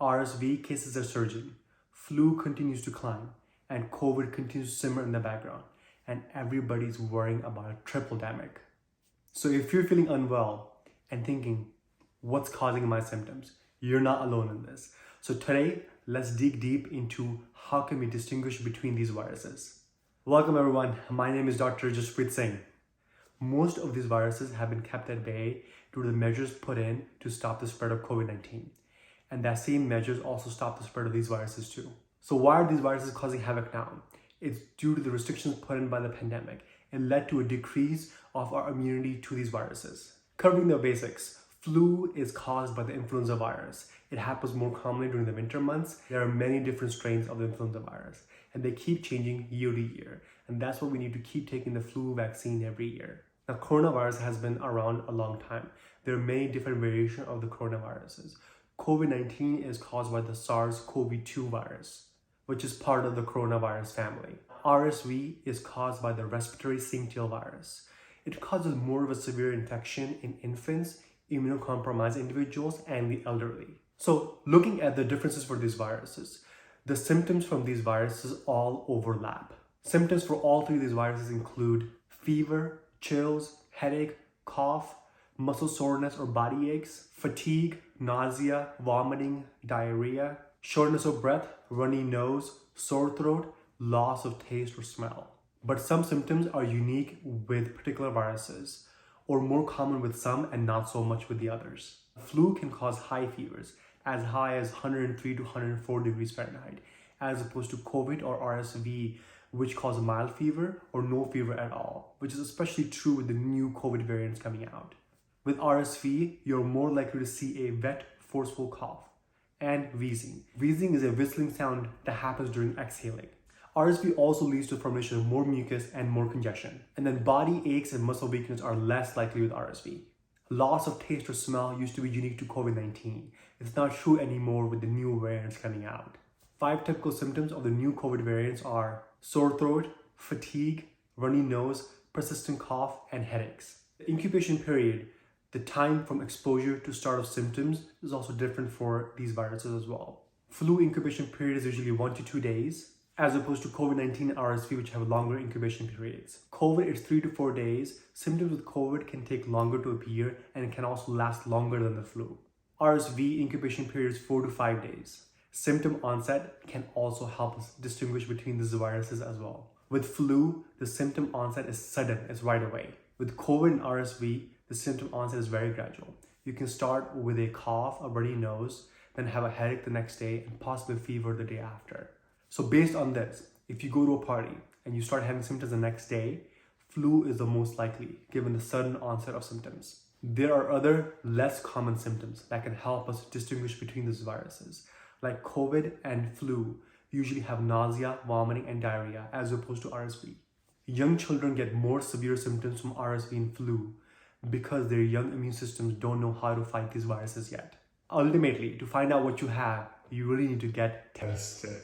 RSV cases are surging, flu continues to climb, and COVID continues to simmer in the background, and everybody's worrying about a tripledemic. So if you're feeling unwell and thinking, what's causing my symptoms? You're not alone in this. So today, let's dig deep into how can we distinguish between these viruses. Welcome everyone, my name is Dr. Jasprit Singh. Most of these viruses have been kept at bay due to the measures put in to stop the spread of COVID-19. And that same measures also stop the spread of these viruses too. So why are these viruses causing havoc now? It's due to the restrictions put in by the pandemic. It led to a decrease of our immunity to these viruses. Covering the basics, flu is caused by the influenza virus. It happens more commonly during the winter months. There are many different strains of the influenza virus, and they keep changing year to year. And that's why we need to keep taking the flu vaccine every year. Now, coronavirus has been around a long time. There are many different variations of the coronaviruses. COVID-19 is caused by the SARS-CoV-2 virus, which is part of the coronavirus family. RSV is caused by the respiratory syncytial virus. It causes more of a severe infection in infants, immunocompromised individuals, and the elderly. So looking at the differences for these viruses, the symptoms from these viruses all overlap. Symptoms for all three of these viruses include fever, chills, headache, cough, muscle soreness or body aches, fatigue, nausea, vomiting, diarrhea, shortness of breath, runny nose, sore throat, loss of taste or smell. But some symptoms are unique with particular viruses, or more common with some and not so much with the others. Flu can cause high fevers, as high as 103 to 104 degrees Fahrenheit, as opposed to COVID or RSV, which cause mild fever or no fever at all, which is especially true with the new COVID variants coming out. With RSV, you're more likely to see a wet, forceful cough and wheezing. Wheezing is a whistling sound that happens during exhaling. RSV also leads to formation of more mucus and more congestion. And then body aches and muscle weakness are less likely with RSV. Loss of taste or smell used to be unique to COVID-19. It's not true anymore with the new variants coming out. 5 typical symptoms of the new COVID variants are sore throat, fatigue, runny nose, persistent cough, and headaches. The incubation period, the time from exposure to start of symptoms, is also different for these viruses as well. Flu incubation period is usually 1 to 2 days, as opposed to COVID-19 and RSV, which have longer incubation periods. COVID is 3 to 4 days. Symptoms with COVID can take longer to appear, and it can also last longer than the flu. RSV incubation period is 4 to 5 days. Symptom onset can also help us distinguish between these viruses as well. With flu, the symptom onset is sudden, it's right away. With COVID and RSV, the symptom onset is very gradual. You can start with a cough, a runny nose, then have a headache the next day, and possibly fever the day after. So based on this, if you go to a party and you start having symptoms the next day, flu is the most likely, given the sudden onset of symptoms. There are other less common symptoms that can help us distinguish between these viruses. Like COVID and flu usually have nausea, vomiting, and diarrhea, as opposed to RSV. Young children get more severe symptoms from RSV and flu because their young immune systems don't know how to fight these viruses yet. Ultimately, to find out what you have, you really need to get tested.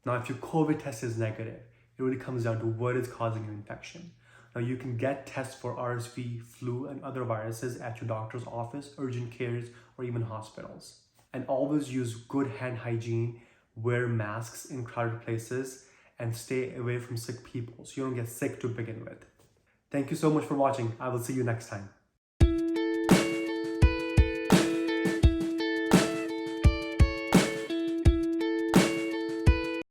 Now, if your COVID test is negative, it really comes down to what is causing your infection. Now, you can get tests for RSV, flu, and other viruses at your doctor's office, urgent cares, or even hospitals. And always use good hand hygiene, wear masks in crowded places, and stay away from sick people so you don't get sick to begin with. Thank you so much for watching. I will see you next time.